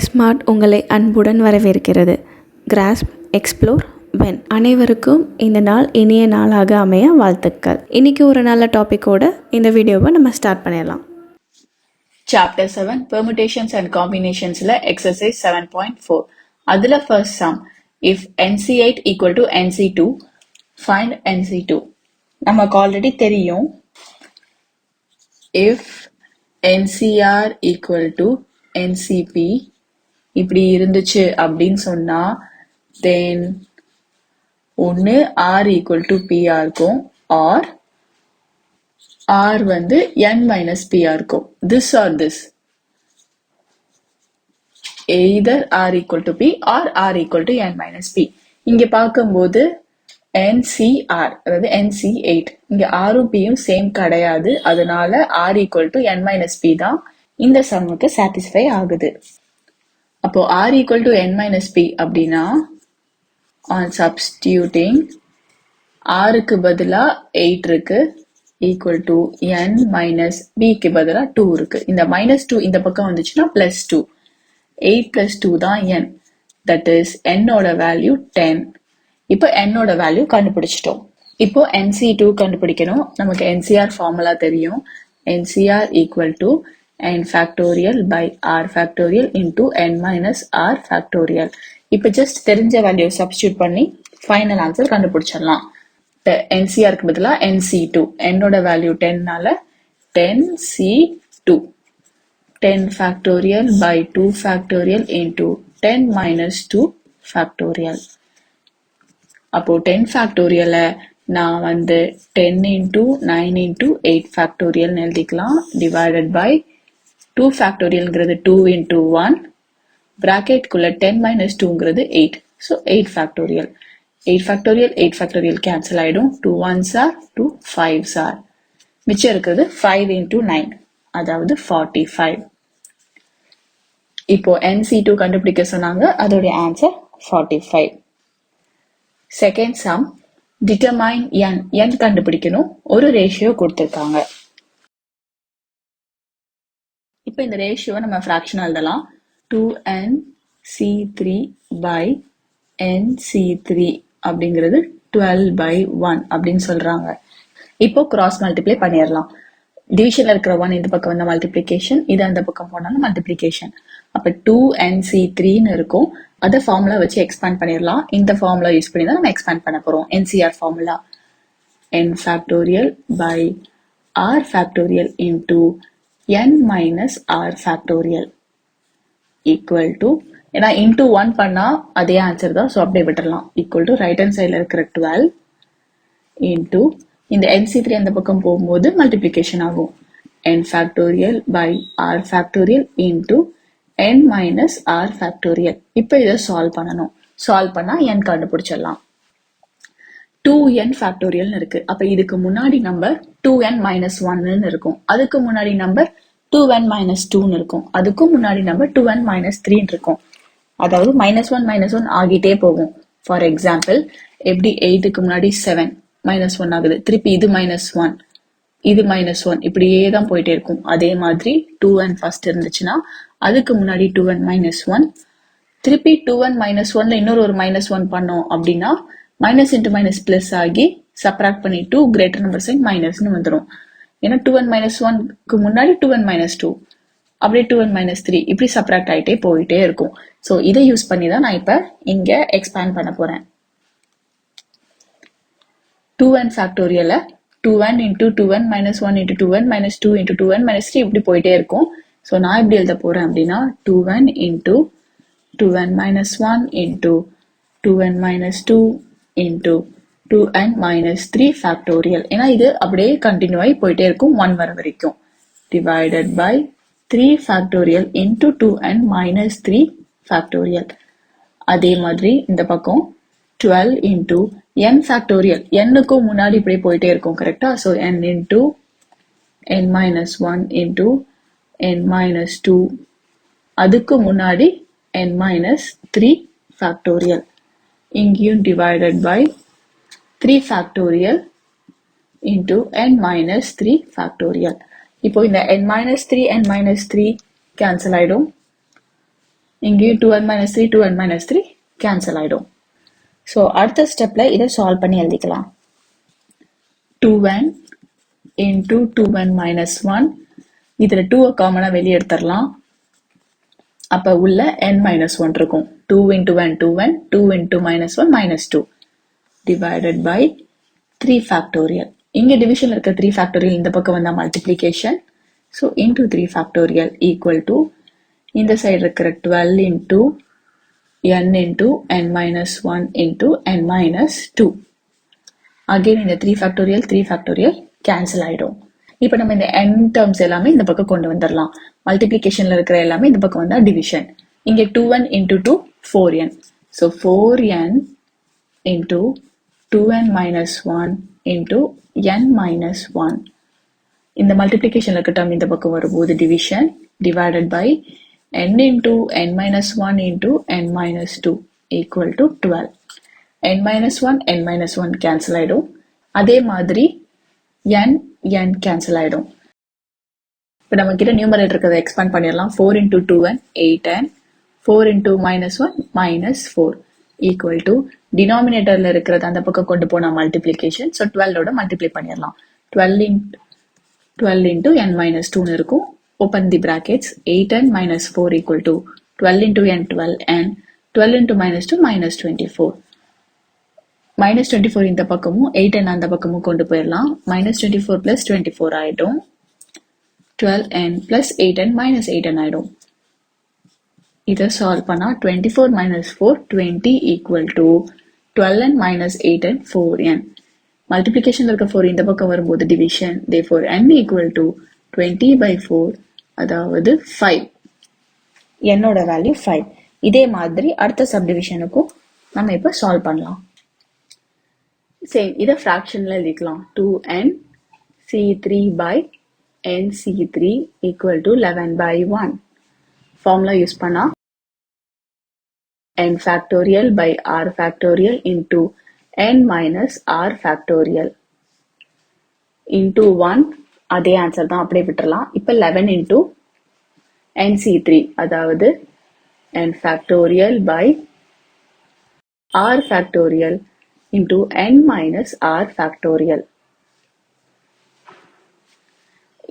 Smart உங்களை அன்புடன் வரவேற்கிறது. Grass, explore, when. அனைவருக்கும் இந்த நாள் இனிய நாளாக அமைய வாழ்த்துக்கள். இன்னைக்கு ஒரு நல்ல டாப்பிக்கோட இந்த வீடியோவை நம்ம ஸ்டார்ட் பண்ணிடலாம். Chapter 7 Permutations and Combinationsல exercise 7.4. அதுல first sum, if NC8 equal to NC2, find NC2. நமக்கு ஆல்ரெடி தெரியும், if NCR equal to NCP இப்படி இருந்துச்சு அப்படின்னு சொன்னா then ஒன்னு R equal to PR இருக்கும் or R வந்து N minus PR இருக்கும். This or this. Either R equal to P or R equal to N minus P. இங்க பார்க்கும்போது NCR அதாவது NC8 இங்க Rம் Pயும் சேம் கிடையாது. அதனால R equal to N minus P தான் இந்த சம்முக்கு சாட்டிஸ்ஃபை ஆகுது. அப்போ R equal to N minus P அப்படின்னா on substituting Rக்கு பதிலா 8 இருக்கு equal to N minus Bக்கு பதிலா 2 இருக்கு. இந்த minus 2 இந்த பக்கம் வந்துச்சுன்னா plus 2. 8 plus 2 தான் N. That is N ஓட வேல்யூ 10. இப்போ N ஓட வேல்யூ கண்டுபிடிச்சிட்டோம். இப்போ NC2 கண்டுபிடிக்கணும். நமக்கு NCR ஃபார்முலா தெரியும். NCR equal to N factorial by R factorial into N minus R factorial. இப்போ just தெரிஞ்ச வேல்யூ சப்ஸ்டியூட் பண்ணி ஃபைனல் ஆன்சர் கண்டுபிடிச்சிடலாம். NCRக்கு பதிலா NC2. N ஓட value 10னால 10C2. 10 factorial by 2 factorial into 10 minus 2 factorial. அப்போ 10 factorial நான் வந்து 10 into 9 into 8 factorial எழுதிக்கலாம் divided by 2 factorialங்கிறது 2 into 1 bracket குள்ள 10 minus 2ங்கிறது 8. So 8 factorial. 8 factorial 8 factorial cancel ஆயிடும். 2 1s are 2 5s are. மிச்சம் இருக்கிறது 5 into 9 அதாவது 45. இப்போ NC2 கண்டுபிடிக்க சொன்னாங்க. அதோட answer 45. Second sum, determine N கண்டுபிடிக்கணும். ஒரு ரேஷியோ கொடுத்திருக்காங்க. இப்போ இந்த ரேஷியோ நம்ம ஃபிராக்ஷன் எழுதலாம். 2NC3 by NC3 அப்படிங்கிறது 12 by 1 அப்படின்னு சொல்றாங்க. இப்போ கிராஸ் மல்டிப்ளை பண்ணிடலாம். டிவிஷன்ல இருக்கிற 1 இந்த பக்கம் வந்த மல்டிப்ளிகேஷன், இது அந்த பக்கம் போனாலும் மல்டிப்ளிகேஷன். அப்ப 2NC3ன்னு இருக்கும். அதை ஃபார்முலா வச்சு எக்ஸ்பேண்ட் பண்ணிடலாம். இந்த ஃபார்முலா யூஸ் பண்ணி தான் நம்ம எக்ஸ்பேண்ட் பண்ண போறோம். NCR formula N factorial by R factorial into N minus R factorial equal to, ஏன்னா இன்டூ 1 பண்ணா அதே ஆன்சர் தான், ஸோ அப்படியே விட்டுறலாம். ஈக்குவல் டு ரைட் ஹேண்ட் சைடில் இருக்கிற 12 இன்டூ இந்த NC3 அந்த பக்கம் போகும்போது மல்டிப்ளிகேஷன் ஆகும். N factorial by R factorial into N minus R factorial. இப்போ இதை சால்வ் பண்ணணும். சால்வ் பண்ணா N கண்டுபிடிச்சிடலாம். 2N factorial இருக்கு. அப்ப இதுக்கு முன்னாடி நம்பர் 2N minus 1 இருக்கும். அதுக்கு முன்னாடி நம்பர் 2N minus 2 இருக்கும். அதுக்கும் முன்னாடி நம்பர் 2N minus 3 இருக்கும். அதாவது -1 ஆகிட்டே போகும். ஃபார் எக்ஸாம்பிள், எப்படி 8க்கு முன்னாடி 7 -1 ஆகுது, திருப்பி இது -1 இது -1 இப்படியே தான் போயிட்டே இருக்கும். அதே மாதிரி 2N ஃபர்ஸ்ட் இருந்துச்சுன்னா அதுக்கு முன்னாடி 2N minus 1, திருப்பி 2N minus 1ல இன்னொரு ஒரு -1 பண்ணோம் அப்படின்னா மைனஸ் இன்டு மைனஸ் பிளஸ் ஆகி சப்ராக்ட் பண்ணி 2 கிரேட்டர் நம்பர் சைன் மைனஸ்னு வந்துடும். ஏன்னா 2N minus 1க்கு முன்னாடி 2N minus 2, அப்படியே 2N minus 3 இப்படி சப்ராக்ட் ஆகிட்டே போயிட்டே இருக்கும். ஸோ இதை யூஸ் பண்ணி தான் நான் இப்போ இங்க எக்ஸ்பேண்ட் பண்ண போறேன். 2N ஃபேக்டோரியலை 2N into 2N minus 1 into 2N minus 2 into 2N minus 3 இப்படி போயிட்டே இருக்கும். ஸோ நான் எப்படி எழுத போறேன் அப்படின்னா 2N into 2N minus 1 into 2N minus 2 into 2N minus 3 factorial. ஏன்னா இது அப்படியே கண்டினியூ ஆகி போயிட்டே இருக்கும் 1 வர வரைக்கும். divided by 3 factorial into 2N minus 3 factorial. அதே மாதிரி இந்த பக்கம் 12 into N factorial. Nக்கும் முன்னாடி இப்படியே போயிட்டே இருக்கும், கரெக்டா? So N into N minus 1 into N minus 2, அதுக்கு முன்னாடி N minus 3 factorial. இங்கேயும் divided by 3 factorial into N minus 3 factorial. இப்போ இந்த N minus 3 N minus 3 cancel ஆயிடும். இங்கேயும் 2n minus 3 2n minus 3 cancel ஆயிடும். ஸோ அடுத்த ஸ்டெப்ல இதை சால்வ் பண்ணி எழுதிக்கலாம். 2n into 2n minus 1, இதில் 2 காமனாக வெளியே எடுத்துடலாம். அப்போ உள்ள n minus 1 இருக்கும். 2 into n 2n, 2 into minus 1 minus 2 divided by 3 factorial. இங்கே டிவிஷன் இருக்க 3 factorial இந்த பக்கம் வந்தா multiplication. So into 3 factorial equal to இந்த சைடு இருக்கிற 12 into n into n minus 1 into n minus 2. Again இந்த 3 factorial cancel ஆயிடும். இப்போ நம்ம இந்த n terms எல்லாமே இந்த பக்கம் கொண்டு வந்துடலாம். மல்டிப்ளிகேஷன்ல இருக்கிற எல்லாமே இந்த பக்கம் வந்தா டிவிஷன். இங்கே 2n into 2 4n. So 4n into 2n minus 1 into n minus 1. இந்த மல்டிப்ளிகேஷன்ல இருக்க டேர்ம் இந்த பக்கம் வரும்போது division divided by n into n minus 1 into n minus 2 equal to 12. n minus 1 n minus 1 cancel ஆயிடும். அதே மாதிரி n cancel ஆயிடும். இப்போ நம்ம கிட்ட நியூமரேட்டர் இருக்கிறத எக்ஸ்பேண்ட் பண்ணிடலாம். 4 into 2n 8n, 4 into minus 1 minus 4 equal to டினாமினேட்டர்ல இருக்கிறது அந்த பக்கம் கொண்டு போனா மல்டிப்ளிகேஷன். ஸோ 12ஓட மல்டிப்ளை பண்ணிடலாம். 12 into n minus 2 இருக்கும். Open the brackets. 8n minus 4 equal to 12 into n 12n, 12 into minus 2 minus 24. minus 24 இந்த பக்கமும் 8n அந்த பக்கமும் கொண்டு போயிடலாம். minus 24 plus 24 ஆயிடும். 12n plus 8n minus 8n ஆயிடும். இதை சால்வ் பண்ணா 24 minus 4 20 equal to 12n minus 8n 4n. Multiplication இருக்க 4 இந்த பக்கம் வரும்போது division. therefore n equal to 20 by 4, அதாவது 5. என்னோட வேல்யூ 5. இதே மாதிரி அடுத்த சப்டிவிஷனுக்கும் நம்ம இப்போ சால்வ் பண்ணலாம். சேம் இதை ஃப்ராக்ஷன்ல எழுதிக்கலாம். 2n c3 by n c3 equal to 11 by 1. Formula use பண்ணா n factorial by r factorial into n minus r factorial into 1. அதே ஆன்சர் தான், அப்படியே விட்டுறலாம். இப்போ 11 into nc3, அதாவது n factorial by r factorial into n minus r factorial.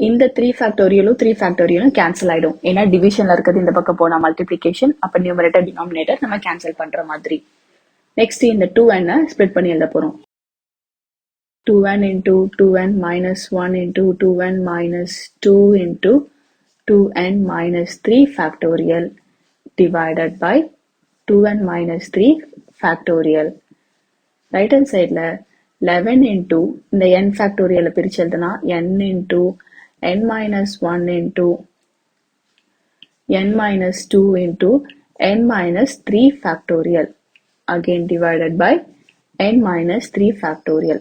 இந்த 3 factorialலும் 3 factorialலும் cancel ஆயிடும். ஏன்னா டிவிஷன்ல இருக்கிறது இந்த பக்கம் போனா மல்டிப்ளிகேஷன். அப்ப நியூமரேட்டர் டினாமினேட்டர் நம்ம கேன்சல் பண்ற மாதிரி. நெக்ஸ்ட் இந்த 2n ஸ்ப்ளிட் பண்ணி எழுத போறோம். 2n into 2n minus 1 into 2n minus 2 into 2n minus 3 factorial divided by 2n minus 3 factorial. Right hand சைடில் 11 into இந்த n factorial பிரிச்சு எழுதுனா n into n minus 1 into n minus 2 into n minus 3 factorial again divided by n minus 3 factorial.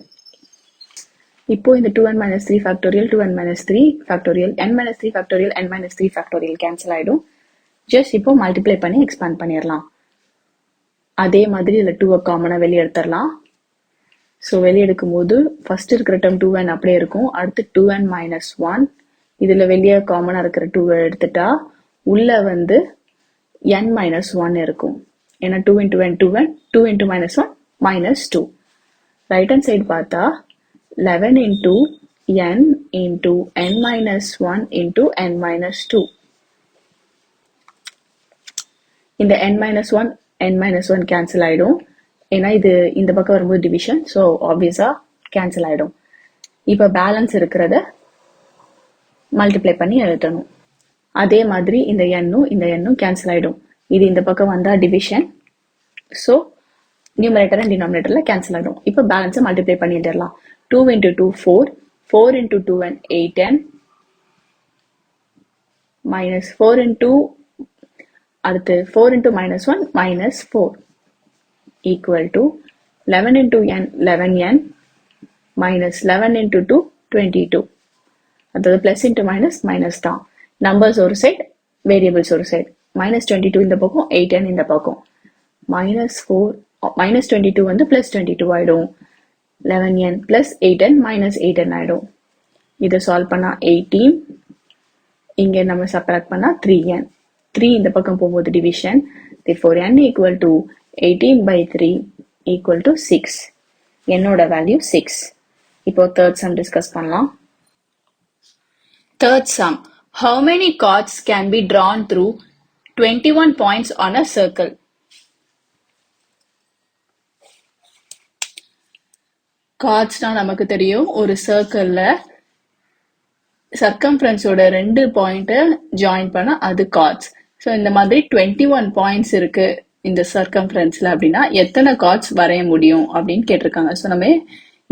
இப்போ இந்த 2n minus 3 factorial 2n minus 3 factorial n minus 3 factorial n minus 3 factorial cancel ஆயிடும். Just இப்போ multiply பண்ணி expand பண்ணிடலாம். அதே மாதிரி இதில் 2 காமனாக வெளியே எடுத்துடலாம். ஸோ வெளியே எடுக்கும்போது ஃபர்ஸ்ட் இருக்கிற டேர்ம் 2n அப்படியே இருக்கும். அடுத்து 2n minus 1, இதில் வெளியே காமனாக இருக்கிற 2 எடுத்துட்டா உள்ள வந்து n minus 1 இருக்கும். ஏன்னா 2 into n 2n, 2 into minus 1 minus 2. Right hand side பார்த்தா 11 into n into n minus 1 into n minus 2. இந்த n minus 1 n minus 1 cancel ஆயிடும். ஏன்னா இது இந்த பக்கம் வரும்போது டிவிஷன். ஸோ ஆப்வியஸா கேன்சல் ஆயிடும். இப்போ பேலன்ஸ் இருக்கிறத மல்டிப்ளை பண்ணி எழுதணும். அதே மாதிரி இந்த எண்ணும் கேன்சல் ஆயிடும். இது இந்த பக்கம் வந்தா டிவிஷன். ஸோ நியூமரேட்டர் அண்ட் டினாமினேட்டர்ல கேன்சல் ஆயிடும். இப்போ பேலன்ஸை மல்டிப்ளை பண்ணி எழுதிடலாம். 2 into 2 4, 4 into 2n 8n minus 4 into அடுத்து 4 into minus 1 minus 4 equal to 11 into n 11n minus 11 into 2 22. அதாவது பிளஸ் இன்ட்டு மைனஸ் மைனஸ் தான். நம்பர்ஸ் ஒரு சைட், வேரியபிள்ஸ் ஒரு சைட். minus 22 இந்த பக்கம் 8n இந்த பக்கம். minus 4 minus 22 வந்து plus 22 ஆயிடும். 11n plus 8n minus 8n ஆயிடும். இதை சால்வ் பண்ணா 18, இங்கே நம்ம சப்ராக்ட் பண்ணா 3n. 3 இந்த பக்கம் போகும்போது division. therefore n equal to 18/3 equal to 6. என்னோட வேல்யூ 6. இப்போ third sum டிஸ்கஸ் பண்ணலாம். Third sum. How many chords can be drawn through 21 points on a circle? கார்ட்ஸ்னா நமக்கு தெரியும், ஒரு சர்க்கிள்ல சர்க்கம்ஃபரன்ஸோட 2 பாயிண்ட்டை ஜாயின் பண்ண அது கார்ட்ஸ். ஸோ இந்த மாதிரி 21 பாயிண்ட்ஸ் இருக்கு இந்த சர்க்கம்ஃபரன்ஸ்ல அப்படின்னா எத்தனை கார்ட்ஸ் வரைய முடியும் அப்படின்னு கேட்டிருக்காங்க. ஸோ நம்ம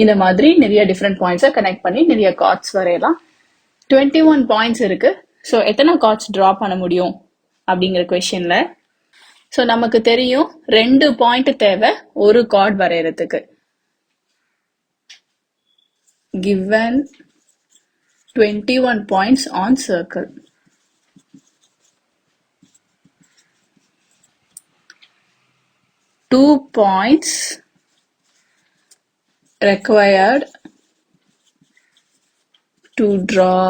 இந்த மாதிரி நிறைய டிஃப்ரெண்ட் பாயிண்ட்ஸை கனெக்ட் பண்ணி நிறைய கார்ட்ஸ் வரையலாம். 21 பாயிண்ட்ஸ் இருக்கு. ஸோ எத்தனை கார்ட்ஸ் டிரா பண்ண முடியும் அப்படிங்கிற கொஸ்டின்ல, ஸோ நமக்கு தெரியும் 2 பாயிண்ட் தேவை ஒரு card வரையறதுக்கு. given 21 points on circle. Two points required to draw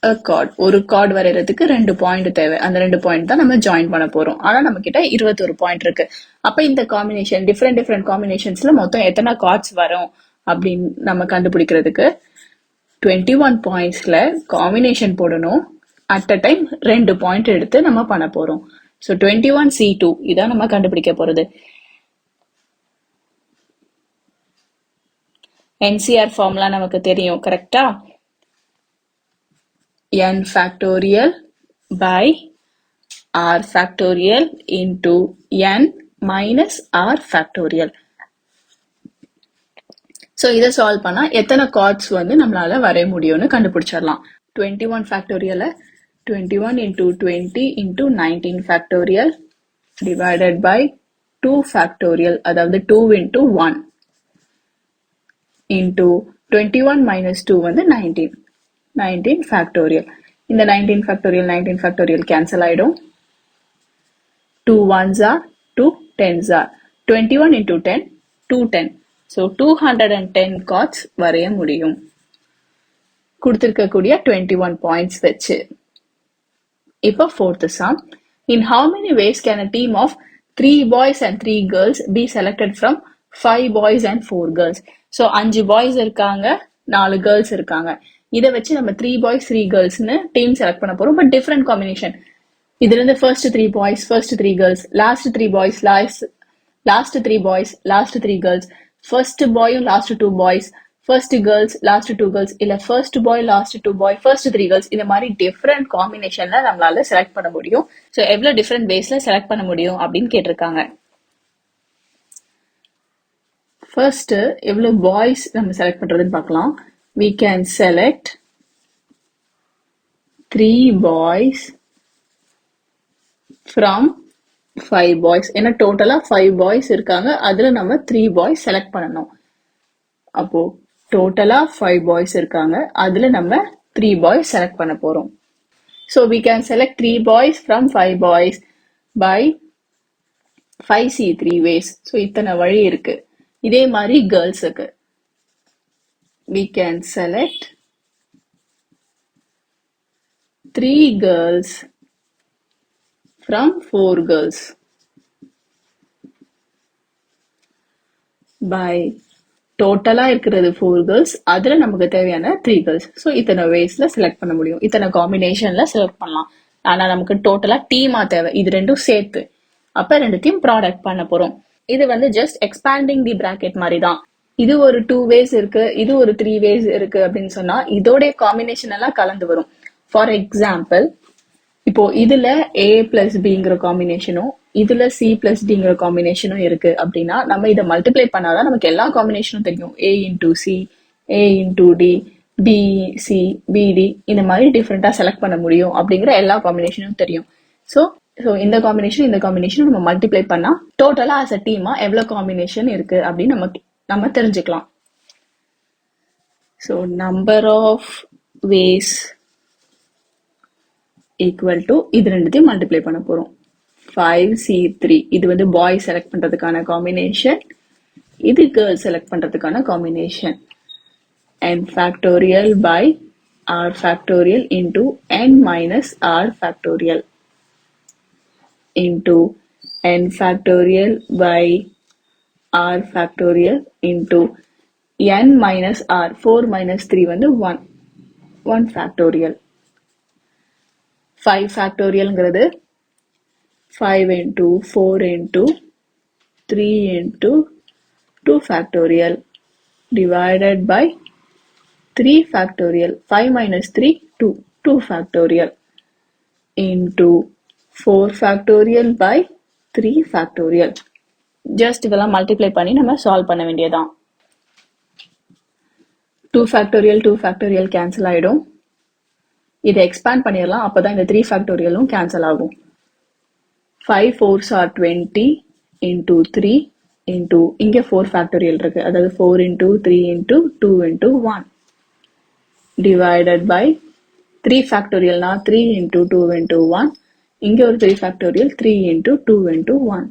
a chord. ஒரு கார்டு வரையறதுக்கு 2 பாயிண்ட் தேவை. அந்த 2 பாயிண்ட் தான் நம்ம ஜாயின் பண்ண போறோம். ஆனா நம்ம கிட்ட 21 பாயிண்ட் இருக்கு. அப்ப இந்த காம்பினேஷன் டிஃப்ரெண்ட் காம்பினேஷன்ஸ்ல மொத்தம் எத்தனை கார்ட்ஸ் வரும் அப்படின்னு நம்ம கண்டுபிடிக்கிறதுக்கு 21 பாயிண்ட்ஸ்ல காம்பினேஷன் போடணும். அட் அ டைம் 2 பாயிண்ட் எடுத்து நம்ம பண்ண போறோம். ஸோ 21C2 இதான் நம்ம கண்டுபிடிக்க போறது. NCR ஃபார்முலா நமக்கு தெரியும், கரெக்டா? n factorial by r factorial into n minus r factorial. So இதை சால்வ் பண்ணா எத்தனை கார்ட்ஸ் வந்து நம்மளால வரைய முடியும்னு கண்டுபிடிச்சிடலாம். 21 factorial 21 into 20 into 19 factorial divided by 2 factorial, அதாவது 2 into 1 into 21 minus 2 வந்து 19 ஃபேக்டோரியல். இந்த 19 ஃபேக்டோரியல் கேன்சல் ஆயிடும். 2 1s are 2 10s are 21 into 10 210. So 210 cards வரைய முடியும் கொடுத்திருக்கக்கூடிய 21 பாயிண்ட்ஸ் வச்சு. இப்போ fourth sum. In how many ways can a team of 3 boys and 3 girls be selected from 5 boys and 4 girls? So 5 boys இருக்காங்க, 4 girls இருக்காங்க. இதை வச்சு நம்ம 3 boys 3 girlsனு டீம் செலக்ட் பண்ண போறோம். But different combination. இதுல இருந்து first 3 boys, first 3 girls, last 3 boys, last 3 boys, last 3 girls, first பாயும் last 2 boys, first girls last 2 girls, இல்ல first boy last 2 boy, first 3 girls. இந்த மாதிரி டிஃப்ரெண்ட் காம்பினேஷன்ல நம்மளால செலக்ட் பண்ண முடியும். ஸோ எவ்வளவு டிஃப்ரெண்ட் வேஸ்ல செலக்ட் பண்ண முடியும் அப்படின்னு கேட்டிருக்காங்க. ஃபர்ஸ்ட் எவ்வளவு பாய்ஸ் நம்ம செலக்ட் பண்றதுன்னு பார்க்கலாம். We can select 3 boys from 5 boys. ஏன்னா டோட்டலா 5 பாய்ஸ் இருக்காங்க, அதுல நம்ம 3 பாய்ஸ் செலக்ட் பண்ணணும். அப்போ டோட்டலா 5 பாய்ஸ் இருக்காங்க, அதுல நம்ம 3 பாய்ஸ் செலக்ட் பண்ண போறோம். So we can select 3 boys from 5 boys by 5C3 ways. So இத்தனை வழி இருக்கு. இதே மாதிரி கேர்ள்ஸுக்கு we can select 3 girls from 4 girls by டோட்டலா இருக்கிறது 4 girls, அதுல நமக்கு தேவையான 3 girls. ஸோ இத்தனை வேஸ்ல செலக்ட் பண்ண முடியும், இத்தனை காம்பினேஷன்ல செலக்ட் பண்ணலாம். ஆனா நமக்கு டோட்டலா டீமா தேவை, இது ரெண்டும் சேர்த்து. அப்ப ரெண்டுத்தையும் ப்ராடக்ட் பண்ண போறோம். இது வந்து ஜஸ்ட் எக்ஸ்பேண்டிங் தி பிராக்கெட் மாதிரி தான். இது ஒரு 2 ways இருக்கு, இது ஒரு 3 ways இருக்கு அப்படின்னு சொன்னா இதோடைய காம்பினேஷன் எல்லாம் கலந்து வரும். ஃபார் எக்ஸாம்பிள், இப்போ இதுல A plus Bங்கிற காம்பினேஷனும் இதுல C plus Dங்கிற காம்பினேஷனும் இருக்கு அப்படின்னா நம்ம இதை மல்டிப்ளை பண்ணாதான் நமக்கு எல்லா காம்பினேஷனும் தெரியும். A into C, A into D, B C B D இந்த மாதிரி டிஃப்ரெண்டா செலக்ட் பண்ண முடியும் அப்படிங்கிற எல்லா காம்பினேஷனும் தெரியும். ஸோ இந்த காம்பினேஷன் இந்த காம்பினேஷன் நம்ம மல்டிப்ளை பண்ணா டோட்டலா ஆஸ் அ டீமா எவ்வளவு காம்பினேஷன் இருக்கு அப்படின்னு நம்ம தெரிஞ்சுக்கலாம். So number of ways equal to இது ரெண்டுத்தையும் மல்டிப்ளை பண்ண போறோம். 5C3 இது வந்து பாய் செலக்ட் பண்றதுக்கான காம்பினேஷன், இது கேர்ள் செலக்ட் பண்றதுக்கான combination. n factorial by r factorial into n minus r factorial. into n factorial by r factorial into n minus r. 4 minus 3 வந்து 1 factorial. 5 factorialங்கிறது 5 into 4 into 3 into 2 factorial divided by 3 factorial. 5 minus 3, 2 factorial into 4 factorial by 3 factorial. Just இதெல்லாம் multiply பண்ணி நம்ம solve பண்ண வேண்டியதான். 2 factorial cancel ஆயிடும். இதை expand பண்ணிடலாம், அப்பதான் இந்த 3 factorialம் cancel ஆகும். 5 4s are 20 into 3 into இங்க 4 factorial இருக்கு, அதாவது 4 into 3 into 2 into 1 divided by 3 factorial னா 3 into 2 into 1, இங்க ஒரு 3 factorial 3 into 2 into 1.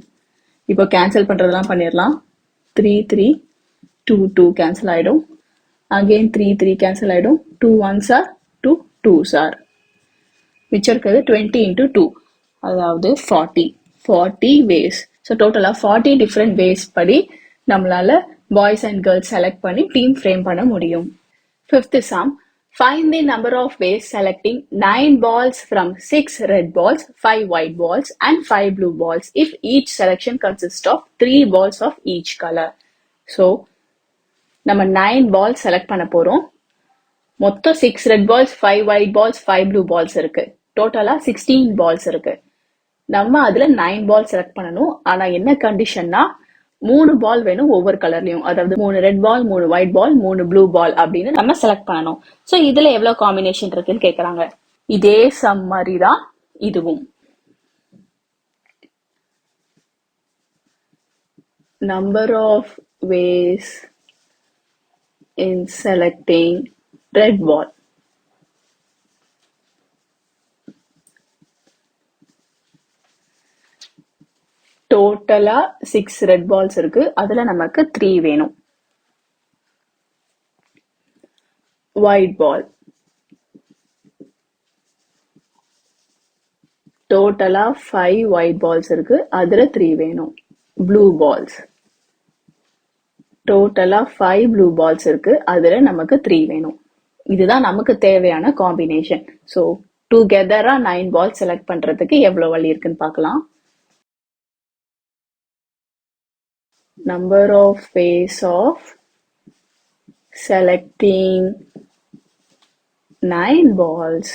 இப்போ கேன்சல் பண்றதெல்லாம் பண்ணிடலாம். 3 3 2 2 கேன்சல் ஆயிடும். அகைன் 3 3 கேன்சல் ஆயிடும். 2 1s are 2 2s are. மிச்சம் இருக்கிறது 20 into 2, அதாவது 40 ways. ஸோ டோட்டலாக 40 டிஃப்ரெண்ட் வேஸ் படி நம்மளால பாய்ஸ் அண்ட் கேர்ள்ஸ் செலக்ட் பண்ணி டீம் ஃப்ரேம் பண்ண முடியும். Fifth some, find the number of ways selecting 9 balls from 6 red balls, 5 white balls and 5 blue balls if each selection consists of 3 balls of each color. So நம்ம 9 balls select பண்ண போறோம். மொத்தம் 6 red balls, 5 white balls, 5 blue balls இருக்கு. டோட்டலா 16 balls இருக்கு. நம்ம அதுல 9 balls select பண்ணணும். ஆனா என்ன கண்டிஷன்னா 3 பால் வேணும் ஒவ்வொரு கலர்லயும், அதாவது 3 ரெட் பால், 3 ஒயிட் பால், 3 ப்ளூ பால் அப்படின்னு நம்ம செலக்ட் பண்ணணும். ஸோ இதுல எவ்வளவு காம்பினேஷன் இருக்குன்னு கேக்குறாங்க. இதே சம் மாதிரி தான் இதுவும். Number of ways in selecting red ball. டோட்டலா 6 ரெட் பால்ஸ் இருக்கு, அதுல நமக்கு 3 வேணும். ஒயிட் பால் டோட்டலா 5 ஒயிட் பால்ஸ் இருக்கு, அதுல 3 வேணும். ப்ளூ பால்ஸ் டோட்டலா 5 ப்ளூ பால்ஸ் இருக்கு, அதுல நமக்கு 3 வேணும். இதுதான் நமக்கு தேவையான காம்பினேஷன். ஸோ டுகெதரா 9 பால்ஸ் செலக்ட் பண்றதுக்கு எவ்வளவு வழி இருக்குன்னு பார்க்கலாம். Number of ways of selecting 9 balls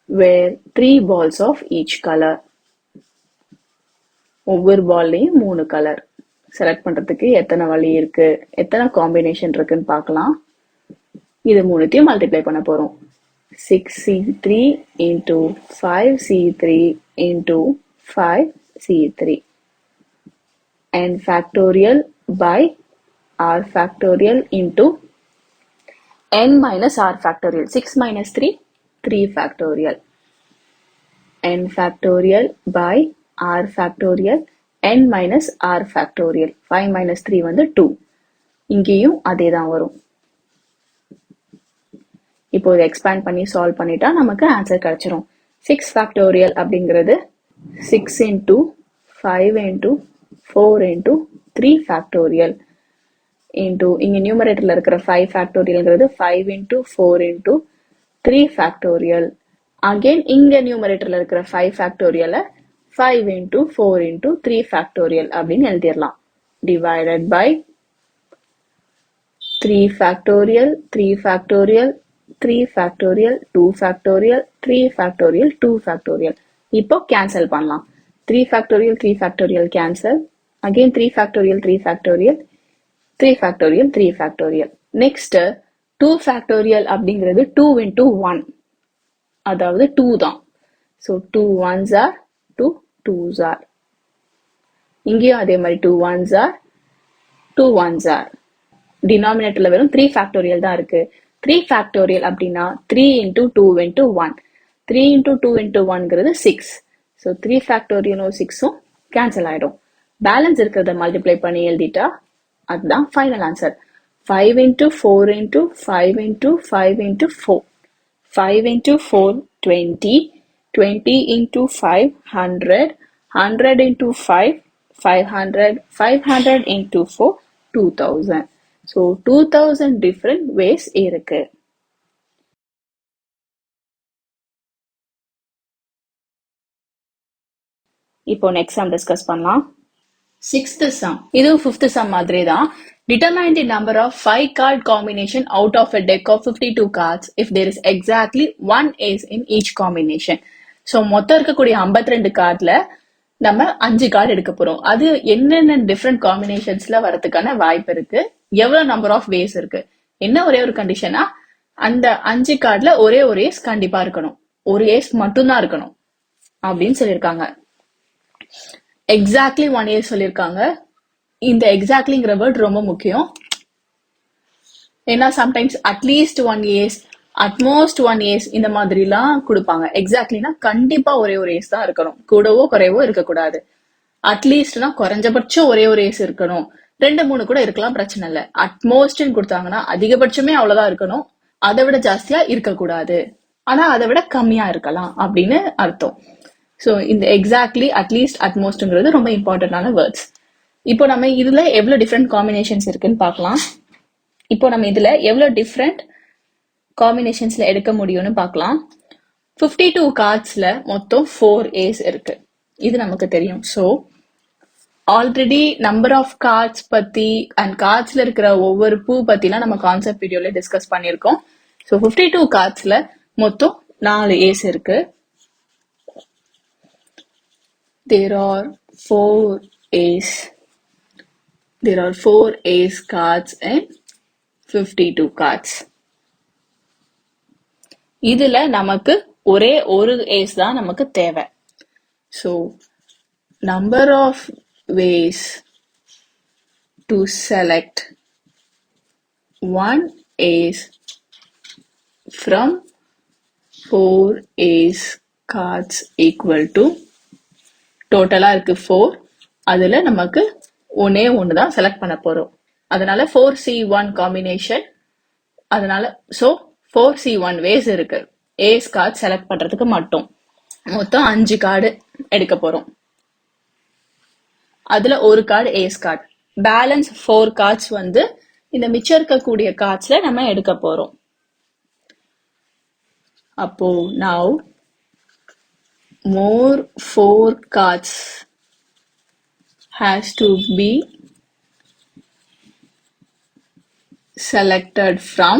where 3 balls of each color. ஒவ்வொரு பால்லையும் 3 கலர் செலக்ட் பண்றதுக்கு எத்தனை வழி இருக்கு, எத்தனை காம்பினேஷன் இருக்குன்னு பார்க்கலாம். இது மூணுத்தையும் மல்டிப்ளை பண்ண போறோம். 6c3 into 5c3 into 5c3 n factorial by r factorial into n minus r factorial. 6 minus 3, 3 factorial. n factorial by r factorial n minus r factorial. 5 minus 3 வந்து 2. இங்கேயும் அதே தான் வரும். இப்போ இதை எக்ஸ்பேண்ட் பண்ணி சால்வ் பண்ணிட்டா நமக்கு ஆன்சர் கிடைச்சிரும். 6 factorial அப்படிங்கிறது 6 into 5 into 4 into 3 factorial into இங்க நியூமரேட்டர்ல இருக்கிற 5 factorialங்கிறது 5 into 4 into 3 factorial. அகைன் இங்க நியூமரேட்டர்ல இருக்கிற 5 factorial 5 into 4 into 3 factorial அப்படின்னு எழுதிடலாம். divided by 3 factorial, 3 factorial, 3 factorial, 2 factorial, 3 factorial, 2 factorial. இப்போ கேன்சல் பண்ணலாம். 3 factorial, 3 factorial cancel. Again 3 factorial, 3 factorial, 3 factorial, 3 factorial. Next 2 factorial அப்படிங்கிறது 2 into 1, அதாவது 2 தான். So 2 1s are 2 2s are. இங்கேயும் அதே மாதிரி 2 1s are 2 1s are. டினாமினேட்டர்ல வெறும் 3 factorial தான் இருக்கு. 3 factorial அப்படின்னா 3 into 2 into 1. 3 into 2 into 1ங்கிறது 6. So 3 factorial 6ம் கேன்சல் ஆயிடும். பேலன்ஸ் இருக்கிறத மல்டிப்ளை பண்ணி எழுதிட்டா அதுதான் final answer. 5 into 4 into 5 into 5 into 4. 5 into 4 20 20 into 5, 100, 100 into 5, 500, 500 into 4, 2000. So 2000 different ways இருக்கு. இப்போ next sum discuss பண்ணலாம். Sixth sum. இது fifth sum மாதிரி தான். Determine the number of 5 card combination out of a deck of 52 cards if there is exactly one ace in each combination. So மொத்தம் இருக்கக்கூடிய 52 கார்ட்ல நம்ம 5 card எடுக்க போறோம். அது என்னென்ன டிஃப்ரெண்ட் காம்பினேஷன்ஸ்ல வரதுக்கான வாய்ப்பு இருக்கு, எவ்வளவு நம்பர் ஆஃப் வேஸ் இருக்கு. என்ன ஒரே ஒரு கண்டிஷனா, அந்த 5 கார்டுல ஒரே ஒரு ஏஸ் கண்டிப்பா இருக்கணும், ஒரு ஏஸ் மட்டும்தான் இருக்கணும் அப்படின்னு சொல்லியிருக்காங்க. எக்ஸாக்ட்லி ஒன் ஏஸ் சொல்லியிருக்காங்க. இந்த எக்ஸாக்ட்லிங்கிற வேர்ட் ரொம்ப முக்கியம். ஏன்னா sometimes at least one ace, at most one ace இந்த மாதிரிலாம் கொடுப்பாங்க. எக்ஸாக்ட்லினா கண்டிப்பா ஒரே ஒரு ஏஸ் தான் இருக்கணும், கூடவோ குறைவோ இருக்கக்கூடாது. அட்லீஸ்ட்னா குறைஞ்சபட்சம் ஒரே ஒரு ஏஸ் இருக்கணும், 2-3 கூட இருக்கலாம், பிரச்சனை இல்லை. அட்மோஸ்ட்னு கொடுத்தாங்கன்னா அதிகபட்சமே அவ்வளவுதான் இருக்கணும், அதை விட ஜாஸ்தியா இருக்கக்கூடாது, ஆனா அதை விட கம்மியா இருக்கலாம் அப்படின்னு அர்த்தம். ஸோ இந்த எக்ஸாக்ட்லி, அட்லீஸ்ட், அட்மோஸ்ட்ங்கிறது ரொம்ப இம்பார்ட்டன்டான வேர்ட்ஸ். இப்போ நம்ம இதுல எவ்வளவு டிஃப்ரெண்ட் காம்பினேஷன்ஸ் இருக்குன்னு பார்க்கலாம். இப்போ நம்ம இதுல எவ்வளவு டிஃப்ரெண்ட் காம்பினேஷன்ஸ்ல எடுக்க முடியும்னு பார்க்கலாம். 52 கார்ட்ஸ்ல மொத்தம் 4 ஏஸ் இருக்கு, இது நமக்கு தெரியும். So already number of cards பத்தி அண்ட் கார்ட்ஸ்ல இருக்கிற ஒவ்வொரு பூ பத்திலாம் நம்ம கான்செப்ட் வீடியோல டிஸ்கஸ் பண்ணியிருக்கோம். ஸோ 52 கார்ட்ஸ்ல மொத்தம் 4 ஏஸ் இருக்கு. There are 4 ace. There are 4 ace cards and 52 cards. இதுல நமக்கு ஒரே ஒரு ஏஸ் தான் நமக்கு தேவை. So number of ways to select one ace from 4 ace cards equal to டோட்டலா இருக்கு 4. அதுல நமக்கு ஒன்னே ஒண்ணுதான் செலக்ட் பண்ண போறோம். அதனால 4C1 காம்பினேஷன். அதனால சோ 4C1 வேஸ் இருக்கு ஏஸ் கார்டு செலக்ட் பண்றதுக்கு மட்டும். மொத்தம் 5 கார்டு எடுக்க போறோம். அதுல ஒரு card ace card, balance 4 cards வந்து இந்த மிச்சம் இருக்கக்கூடிய கார்ட்ஸ்ல நம்ம எடுக்க போறோம். அப்போ now more 4 cards has to be selected from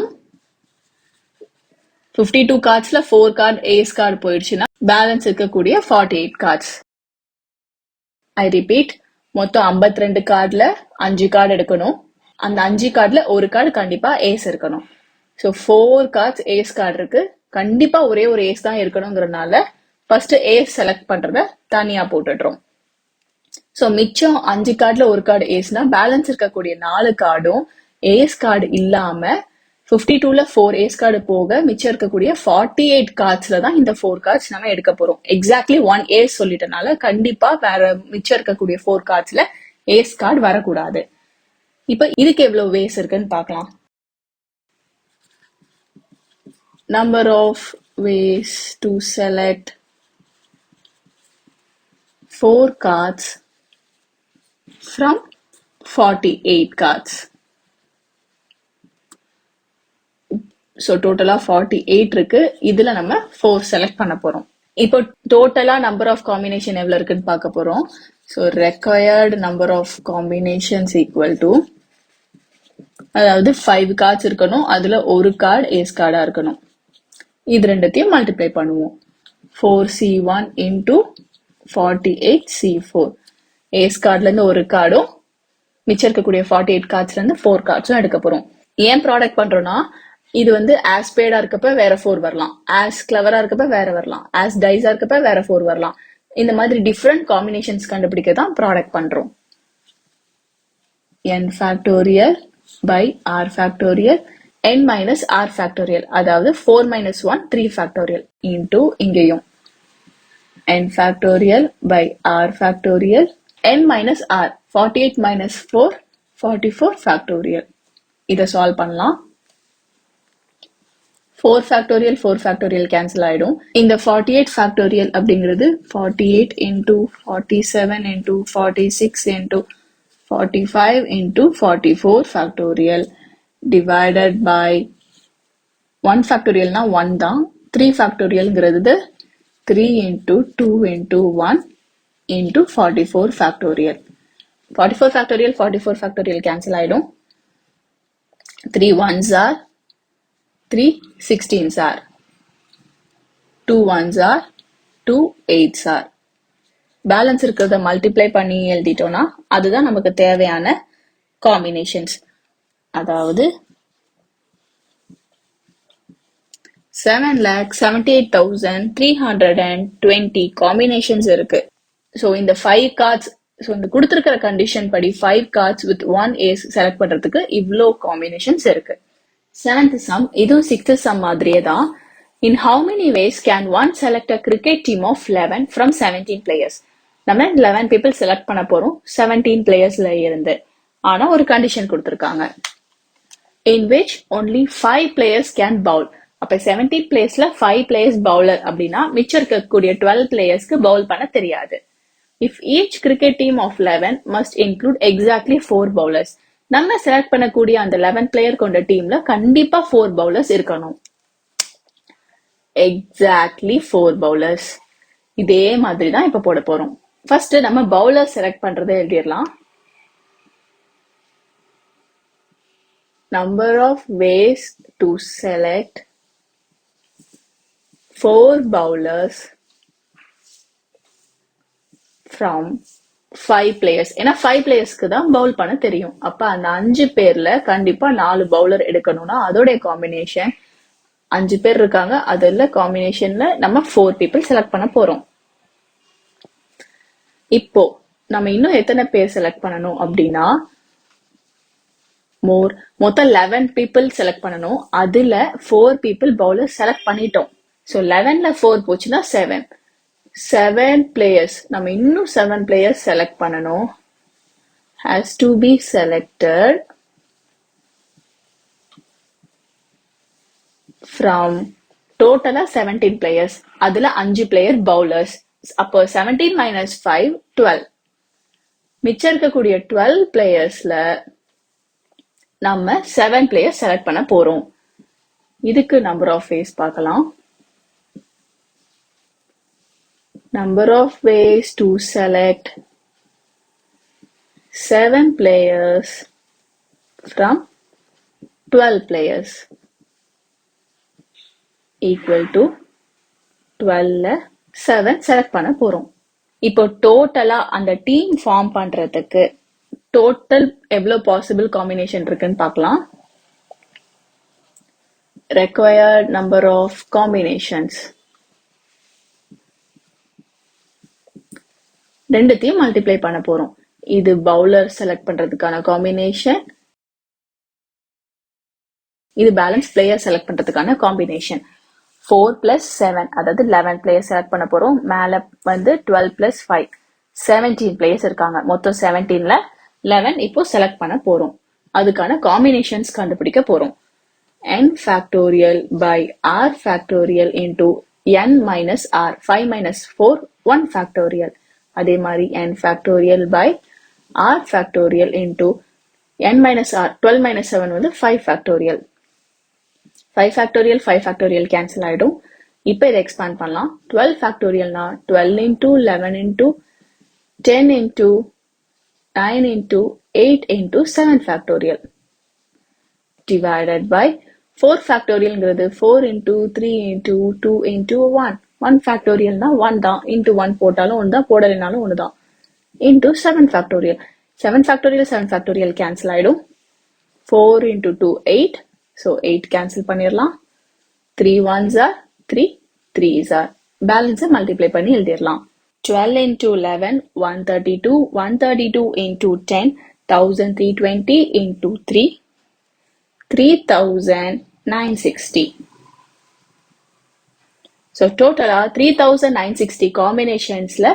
52 cardsல 4 card ace card போயிடுச்சுன்னா பேலன்ஸ் இருக்கக்கூடிய 48 cards. I repeat, மொத்தம் 52 கார்டுல 5 கார்டு எடுக்கணும். அந்த 5 கார்டுல ஒரு கார்டு கண்டிப்பா ஏஸ் இருக்கணும். ஸோ 4 கார்ட்ஸ் ஏஸ் கார்டு இருக்கு, கண்டிப்பா ஒரே ஒரு ஏஸ் தான் இருக்கணுங்கிறதுனால ஃபர்ஸ்ட் ஏஸ் செலக்ட் பண்றத தனியா போட்டுடுறோம். ஸோ மிச்சம் 5 கார்டுல ஒரு கார்டு ஏஸ்னா பேலன்ஸ் இருக்கக்கூடிய 4 கார்டும் ஏஸ் கார்டு இல்லாம 52ல 4 ஏஸ் கார்டு போக மிச்சம் இருக்கக்கூடிய 48 கார்ட்ஸ்ல தான் இந்த 4 கார்ட்ஸ் நம்ம எடுக்க போறோம். எக்ஸாக்ட்லி 1 ஏஸ் சொல்லிட்டனால கண்டிப்பா வேற மிச்சம் இருக்கக்கூடிய 4 கார்ட்ஸ்ல ஏஸ் கார்டு வரக்கூடாது. இப்ப இதுக்கு எவ்வளவு வேஸ் இருக்குன்னு பார்க்கலாம். Number of ways to select 4 cards from 48 cards. So டோட்டலா 48 இருக்கு, இதுல நம்ம 4 செலக்ட் பண்ண போறோம். இப்போ டோட்டலா நம்பர் ஆஃப் காம்பினேஷன் எவ்வளவு இருக்குன்னு பார்க்க போறோம். So required number of combinations equal to, அதாவது 5 கார்ட்ஸ் இருக்கணும், அதுல ஒரு கார்டு ஏஸ் கார்டா இருக்கணும். இது ரெண்டுத்தையும் மல்டிப்ளை பண்ணுவோம். 4C1 into 48C4. ஏஸ் கார்ட்ல இருந்து ஒரு கார்டும் மிச்சம் இருக்கக்கூடிய 48 கார்ட்ஸ்ல இருந்து 4 கார்ட்ஸும் எடுக்க போறோம். ஏன் ப்ராடக்ட் பண்றோம்னா, இது வந்து ஆஸ் பேடா இருக்கப்ப வேற 4 வரலாம், ஆஸ் கிளவரா இருக்கப்ப வேற வரலாம், ஆஸ் டைஸா இருக்கப்ப வேற 4 வரலாம். இந்த மாதிரி டிஃப்ரெண்ட் காம்பினேஷன்ஸ் கண்டுபிடிக்க தான் ப்ராடக்ட் பண்றோம். n factorial by r factorial n minus r factorial, அதாவது 4 minus 1 3 factorial into இங்கேயும் n factorial by r factorial n minus r 48 minus 4 44 factorial. இதை சால்வ் பண்ணலாம். 4 ஃபேக்டோரியல் 4 ஃபேக்டோரியல் கேன்சல் ஆயிடும். இந்த 48 ஃபேக்டோரியல் அப்படிங்கிறது 48 into 47 into 46 into 45 into 44 factorial divided by 1 ஃபேக்டோரியல்னா 1 தான். 3 ஃபேக்டோரியல்ங்கிறது 3 into 2 into 1 into 44 factorial. 44 factorial 44 factorial cancel ஆயிடும். 3 ones are 3 16s are 2 ones are 2 8s are. Balance இருக்கிறத multiply பண்ணி எழுதிட்டோம்னா அதுதான் நமக்கு தேவையான காம்பினேஷன்ஸ். அதாவது 7,78,320 காம்பினேஷன்ஸ் இருக்கு. ஸோ இந்த 5 cards, ஸோ இந்த கொடுத்துருக்கிற கண்டிஷன் படி 5 cards with 1 ace செலக்ட் பண்றதுக்கு இவ்வளோ காம்பினேஷன்ஸ் இருக்கு. 7th sum இதுவும் 6th sum மாதிரியே தான். In how many ways can one select a cricket team of 11 from 17 players? நம்ம 11 people செலக்ட் பண்ண போறோம் 17 பிளேயர்ஸ்ல இருந்து. ஆனா ஒரு கண்டிஷன் கொடுத்துருக்காங்க. In which only 5 players can bowl. அப்ப 17 பிளேயர்ஸ்ல 5 players பவுலர் அப்படின்னா மிச்சம் இருக்கக்கூடிய 12 பிளேயர்ஸ்க்கு பவுல் பண்ண தெரியாது. If each cricket team of 11 must include exactly 4 bowlers. நம்ம செலக்ட் பண்ணக்கூடிய அந்த 11 பிளேயர் கொண்ட டீம்ல கண்டிப்பா 4 பவுலர்ஸ் இருக்கணும். Exactly 4 bowlers. இதே மாதிரி தான் இப்ப போட போறோம். ஃபர்ஸ்ட் நம்ம பவுலர் செலக்ட் பண்றதை எழுதிடலாம். Number of ways to select 4 bowlers from 5 players. ஏன்னா 5 பிளேயர்ஸ்க்கு தான் பவுல் பண்ண தெரியும். அப்ப அந்த 5 பேர்ல கண்டிப்பா 4 பவுலர் எடுக்கணும்னா அதோடைய காம்பினேஷன் 5 பேர் இருக்காங்க. அதுல காம்பினேஷன்ல நம்ம 4 people செலக்ட் பண்ண போறோம். இப்போ நம்ம இன்னும் எத்தனை பேர் செலக்ட் பண்ணணும் அப்படின்னா மொத்தம் 11 people செலக்ட் பண்ணணும். அதுல 4 people பவுலர் செலக்ட் பண்ணிட்டோம். ஸோ 11ல 4 போச்சுன்னா 7 players. நம்ம இன்னும் 7 players செலக்ட் பண்ணணும். has to be selected from டோட்டலா 17 players. அதுல 5 player bowlers. அப்போ 17 minus 5 12. மிச்சம் இருக்கக்கூடிய 12 பிளேயர்ஸ்ல நம்ம 7 players செலக்ட் பண்ண போறோம். இதுக்கு நம்பர் ஆஃப் வேஸ் பார்க்கலாம். Number of ways to select 7 players from 12 players equal to 12ல 7 select பண்ண போறோம். இப்போ டோட்டலா அந்த டீம் ஃபார்ம் பண்றதுக்கு டோட்டல் எவ்வளவு பாசிபிள் காம்பினேஷன் இருக்குன்னு பார்க்கலாம். Required number of combinations. ரெண்டுத்தையும் மல்டிப்ளை பண்ண போறோம். இது பவுலர் செலக்ட் பண்றதுக்கான காம்பினேஷன், இது பேலன்ஸ் பிளேயர் செலக்ட் பண்றதுக்கான காம்பினேஷன். 4 plus 7 அதாவது 11 பிளேயர் செலக்ட் பண்ண போறோம். மேல வந்து 12 plus 5 17 பிளேயர்ஸ் இருக்காங்க. மொத்தம் 17ல 11 இப்போ செலக்ட் பண்ண போறோம். அதுக்கான காம்பினேஷன்ஸ் கண்டுபிடிக்க போறோம். n factorial by r factorial into n minus r. 5 minus 4 1 factorial. அதே மாதிரி n factorial by r factorial into n minus r. 12 minus 7 வந்து 5 factorial. 5 factorial 5 factorial cancel ஆயிடும். இப்போ இதை எக்ஸ்பாண்ட் பண்ணலாம். 12 factorialனா 12 into 11 into 10 into 9 into 8 into 7 factorial divided by 4 factorialங்கிறது 4 into 3 into 2 into 1. 1 factorialனா 1 தான். into 1 போட்டாலும் 1 தான், போடலைனாலும் 1 தான். into 7 factorial. 7 factorial 7 factorial cancel ஆயிடும். 4 into 2 8. So 8 cancel பண்ணிடலாம். 3 ones are 3 3s are. பேலன்ஸை மல்டிப்ளை பண்ணி எழுதிடலாம். 12 into 11 132. 132 into 10 1320 into 3 3960. So டோட்டலா 3960 காம்பினேஷன்ஸ்ல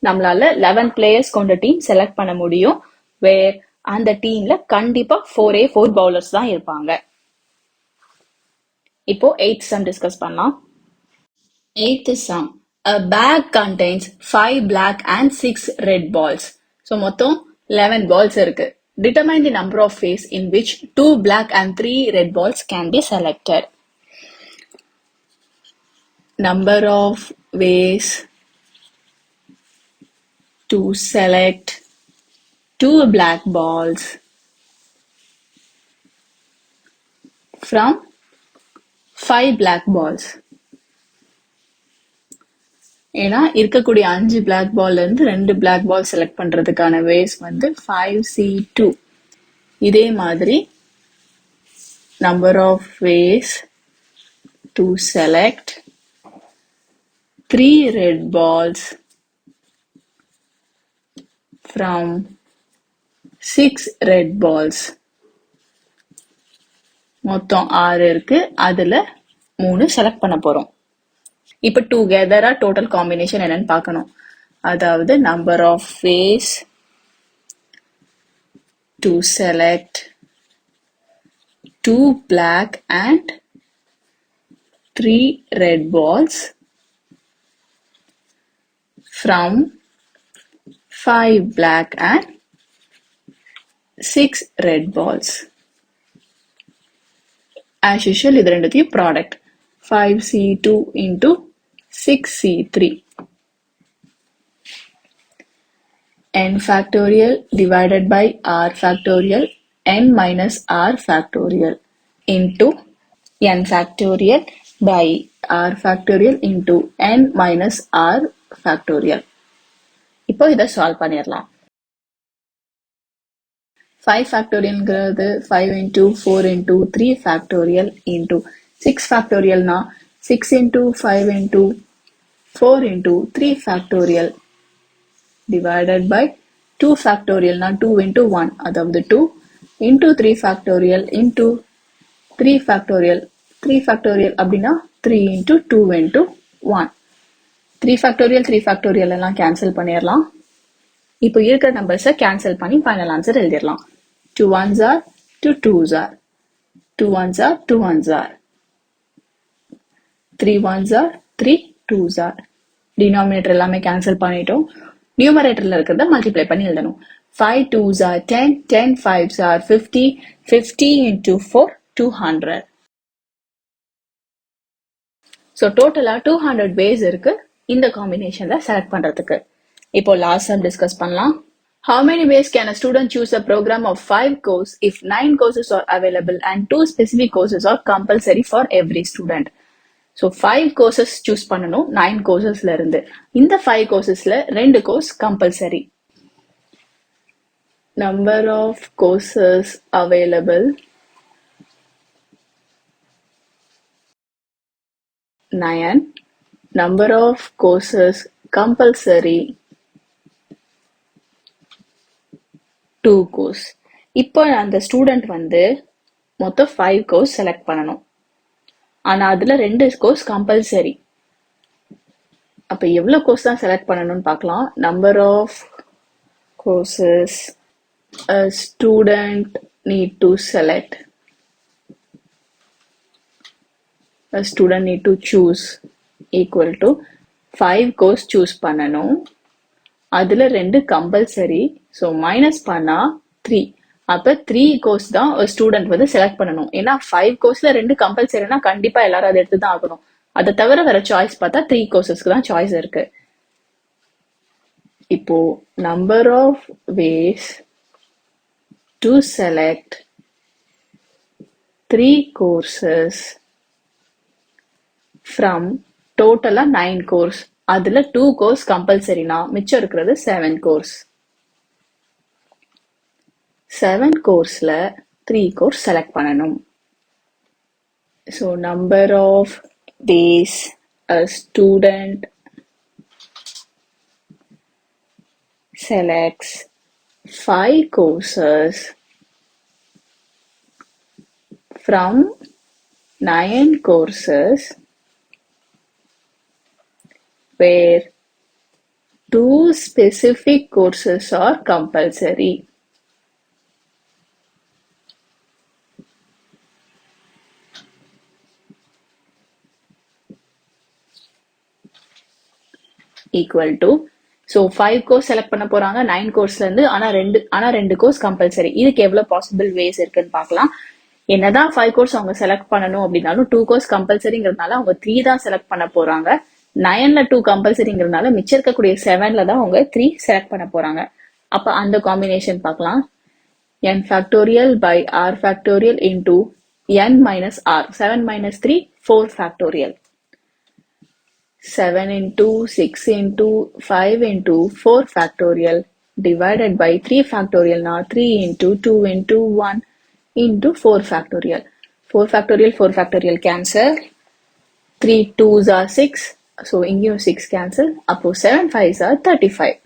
நம்மளால 11 பிளேயர்ஸ் கொண்ட டீம் செலக்ட் பண்ண முடியும். வேர் அந்த டீம்ல கண்டிப்பா 4 பவுலர்ஸ் தான் இருப்பாங்க. இப்போ 8th sum டிஸ்கஸ் பண்ணலாம். 8th sum. A bag contains 5 black and 6 red balls. So மொத்தம் 11 balls இருக்கு. Determine the number of ways in which 2 black and 3 red balls can be selected. Number of ways to select 2 black balls from 5 black balls. ஏன்னா இருக்கக்கூடிய 5 black பால்ல இருந்து 2 black ball select பண்றதுக்கான ways வந்து 5C2. இதே மாதிரி number of ways to select 3 red balls from 6 red balls. மொத்தம் 6 இருக்கு, அதுல 3 செலக்ட் பண்ண போறோம். இப்ப டுகெதரா டோட்டல் காம்பினேஷன் என்னன்னு பார்க்கணும். அதாவது number of ways to select 2 black and 3 red balls from 5 black and 6 red balls. As usual, இது ரெண்டுத்தையும் product 5C2 into 6C3. N factorial divided by R factorial n minus R factorial into n factorial by R factorial into n minus R factorial. இப்போ இதை solve பண்ணிடலாம். 5 factorialங்கிறது 5 into 4 into 3 factorial into 6 factorialனா 6 into 5 into 4 into 3 factorial divided by 2 factorial na 2 into 1, அதாவது 2 into 3 factorial into 3 factorial. 3 factorial அப்படின்னா 3 into 2 into 1. 3 factorial 3 factorial எல்லாம் cancel பண்ணிடலாம். இப்போ இருக்கிற நம்பர்ஸை கேன்சல் பண்ணி ஃபைனல் ஆன்சர் எழுதிடலாம். 2 ones are 2 twos are 2 ones are 2 ones are 3 ones are 3 twos are. Denominator எல்லாமே கேன்சல் பண்ணிட்டோம். நியூமரேட்டர்ல இருக்கிறத மல்டிப்ளை பண்ணி எழுதணும். 5 twos are 10, 10 fives are 50, 50 into 4 200. So டோட்டலா 200 வேஸ் இருக்கு இந்த காம்பினேஷன்ல செலக்ட் பண்றதுக்கு. இப்போ லாஸ்ட் சம் டிஸ்கஸ் பண்ணலாம். How many ways can a student choose a program of 5 courses if 9 courses are available and 2 specific courses are compulsory for every student? So 5 courses choose பண்ணணும் 9 கோர்சஸ்ல இருந்து. இந்த 5 கோர்சஸ்ல 2 course compulsory. Number of courses available 9. Number of courses compulsory 2 course. இப்போ அந்த student வந்து மொத்தம் 5 course select பண்ணணும். ஆனா அதுல 2 கோர்ஸ் கம்பல்சரி. அப்ப எவ்வளவு கோர்ஸ் தான் செலக்ட் பண்ணணும்னு பார்க்கலாம். Number of courses a student need to select, a student need to choose equal to 5 course choose பண்ணணும். அதுல 2 கம்பல்சரி. ஸோ மைனஸ் பண்ணா 3. அப்ப 3 கோர்ஸ் தான் ஒரு ஸ்டூடெண்ட் வந்து செலக்ட் பண்ணணும். ஏன்னா 5 கோர்ஸ்ல 2 கம்பல்சரினா கண்டிப்பா எல்லாரும் அதை எடுத்து தான் ஆகணும். அதை தவிர வேற சாய்ஸ் பார்த்தா 3 கோர்சஸ்க்கு தான் சாய்ஸ் இருக்கு. இப்போ number of ways to select 3 courses from டோட்டலா 9 கோர்ஸ். அதுல 2 கோர்ஸ் கம்பல்சரினா மிச்சம் இருக்கிறது 7 கோர்ஸ். 7 கோர்ஸ்ல 3 கோர்ஸ் செலக்ட் பண்ணணும். So number of days a student selects 5 courses from 9 courses where 2 specific courses are compulsory. Equal to so 5 course select பண்ண போறாங்க 9 கோர்ஸ்லேருந்து ஆனால் ரெண்டு கோர்ஸ் கம்பல்சரி. இதுக்கு எவ்வளோ பாசிபிள் வேஸ் இருக்குன்னு பார்க்கலாம். என்னதான் 5 கோர்ஸ் அவங்க செலக்ட் பண்ணணும் அப்படின்னாலும் 2 கோர்ஸ் கம்பல்சரிங்கிறதுனால அவங்க 3 தான் செலக்ட் பண்ண போறாங்க. 9ல 2 கம்பல்சரிங்கிறதுனால மிச்சம் இருக்கக்கூடிய 7ல தான் அவங்க 3 செலக்ட் பண்ண போறாங்க. அப்ப அந்த காம்பினேஷன் பார்க்கலாம். n factorial by r factorial into n minus r. 7 minus 3 4 factorial. 7 into 6 into 5 into 4 factorial divided by 3 factorial. Now 3 into 2 into 1 into 4 factorial. 4 factorial 4 factorial cancel. 3 2s are 6. So இங்கேயும் 6 cancel. அப்போ 7 5s are 35.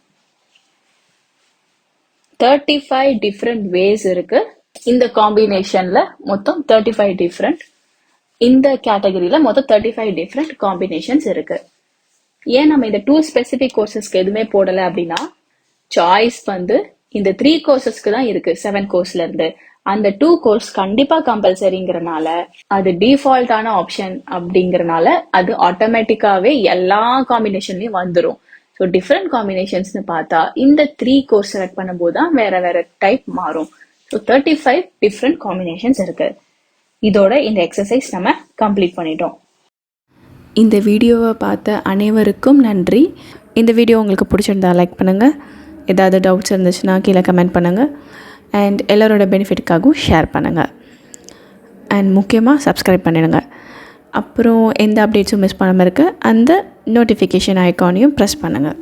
35 different ways இருக்கு. இந்த காம்பினேஷன்ல மொத்தம் 35 different. இந்த கேட்டகரியில மொத்தம் 35 different combinations இருக்கு. ஏன் நம்ம இந்த 2 ஸ்பெசிபிக் கோர்சஸ்க்கு எதுவுமே போடல அப்படின்னா சாய்ஸ் வந்து இந்த 3 கோர்சஸ்க்கு தான் இருக்கு 7 கோர்ஸ்ல இருந்து. அந்த 2 கோர்ஸ் கண்டிப்பா கம்பல்சரிங்கிறனால அது டிஃபால்ட்டான ஆப்ஷன் அப்படிங்கறனால அது ஆட்டோமேட்டிக்காவே எல்லா காம்பினேஷன்லயும் வந்துடும். ஸோ டிஃப்ரெண்ட் காம்பினேஷன்ஸ்னு பார்த்தா இந்த 3 கோர்ஸ் செலக்ட் பண்ணும்போது தான் வேற வேற டைப் மாறும். ஸோ 35 டிஃப்ரெண்ட் காம்பினேஷன்ஸ் இருக்கு. இதோட இந்த எக்ஸசைஸ் நம்ம கம்ப்ளீட் பண்ணிட்டோம். இந்த வீடியோவை பார்த்த அனைவருக்கும் நன்றி. இந்த வீடியோ உங்களுக்கு பிடிச்சிருந்தா லைக் பண்ணுங்கள். ஏதாவது டவுட்ஸ் இருந்துச்சுன்னா கீழே கமெண்ட் பண்ணுங்கள். அண்ட் எல்லோரோட பெனிஃபிட்டுக்காகவும் ஷேர் பண்ணுங்கள். அண்ட் முக்கியமாக சப்ஸ்கிரைப் பண்ணிடுங்க. அப்புறம் எந்த அப்டேட்ஸும் மிஸ் பண்ணாமல் இருக்க அந்த நோட்டிஃபிகேஷன் ஐக்கானையும் ப்ரெஸ் பண்ணுங்கள்.